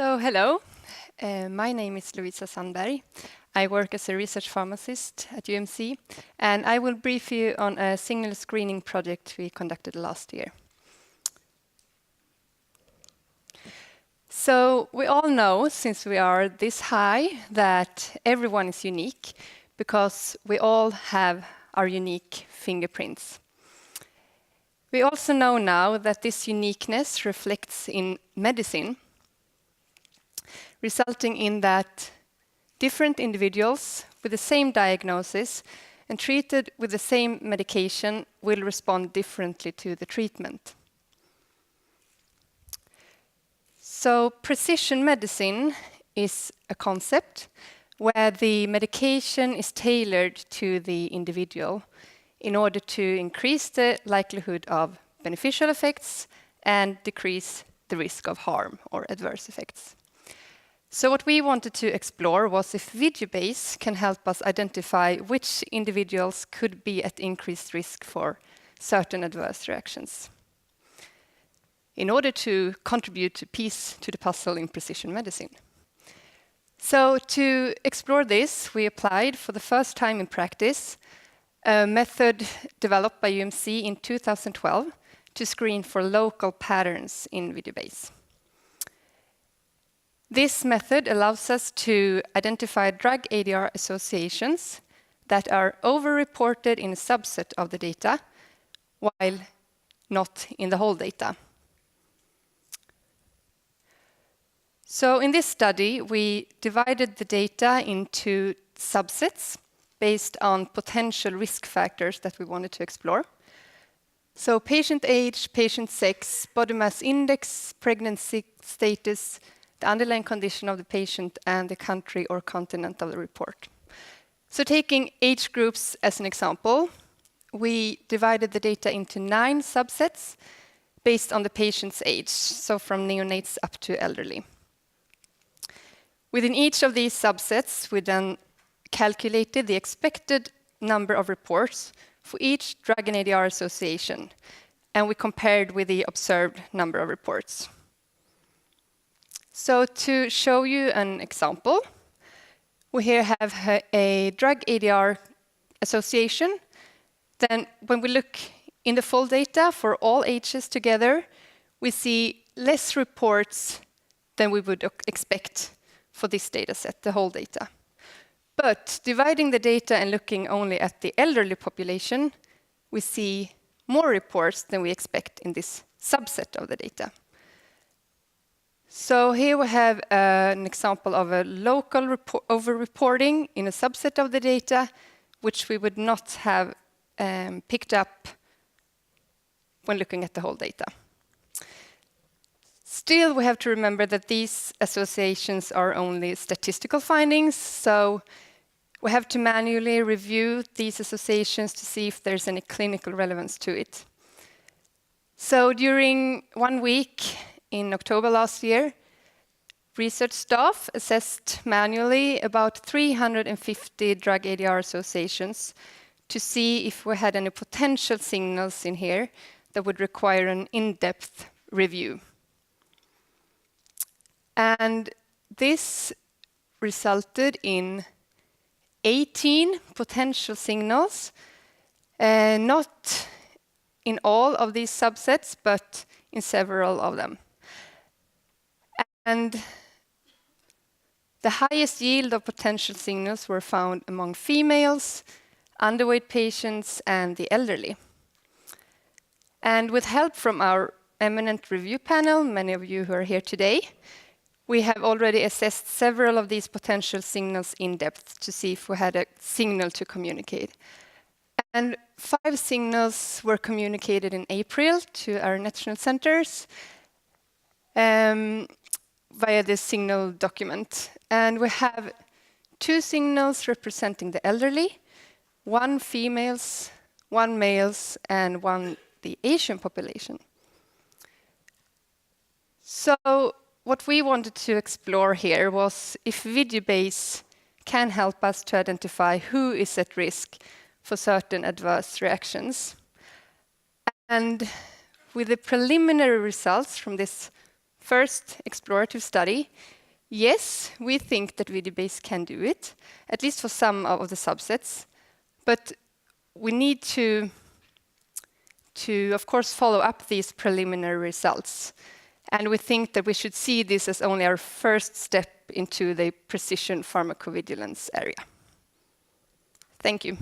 So, hello. My name is Lovisa Sandberg. I work as a research pharmacist at UMC, and I will brief you on a signal screening project we conducted last year. So, we all know, since we are this high, that everyone is unique because we all have our unique fingerprints. We also know now that this uniqueness reflects in medicine, resulting in that different individuals with the same diagnosis and treated with the same medication will respond differently to the treatment. So precision medicine is a concept where the medication is tailored to the individual in order to increase the likelihood of beneficial effects and decrease the risk of harm or adverse effects. So what we wanted to explore was if video-based can help us identify which individuals could be at increased risk for certain adverse reactions, in order to contribute a piece to the puzzle in precision medicine. So to explore this, we applied for the first time in practice a method developed by UMC in 2012 to screen for local patterns in video-based. This method allows us to identify drug ADR associations that are over-reported in a subset of the data, while not in the whole data. So in this study, we divided the data into subsets based on potential risk factors that we wanted to explore. So patient age, patient sex, body mass index, pregnancy status, the underlying condition of the patient, and the country or continent of the report. So taking age groups as an example, we divided the data into 9 subsets based on the patient's age, so from neonates up to elderly. Within each of these subsets, we then calculated the expected number of reports for each drug and ADR association, and we compared with the observed number of reports. So to show you an example, we here have a drug ADR association. Then when we look in the full data for all ages together, we see less reports than we would expect for this data set, the whole data. But dividing the data and looking only at the elderly population, we see more reports than we expect in this subset of the data. So here we have an example of a local over-reporting in a subset of the data, which we would not have picked up when looking at the whole data. Still, we have to remember that these associations are only statistical findings, so we have to manually review these associations to see if there's any clinical relevance to it. So during 1 week, in October last year, research staff assessed manually about 350 drug ADR associations to see if we had any potential signals in here that would require an in-depth review. And this resulted in 18 potential signals, not in all of these subsets, but in several of them. And the highest yield of potential signals were found among females, underweight patients, and the elderly. And with help from our eminent review panel, many of you who are here today, we have already assessed several of these potential signals in depth to see if we had a signal to communicate. And 5 signals were communicated in April to our national centers via this signal document. And we have 2 signals representing the elderly, 1 females, 1 males, and 1 the Asian population. So what we wanted to explore here was if video-based can help us to identify who is at risk for certain adverse reactions. And with the preliminary results from this first explorative study. Yes, we think that video-based can do it, at least for some of the subsets, but we need to of course, follow up these preliminary results. And we think that we should see this as only our first step into the precision pharmacovigilance area. Thank you.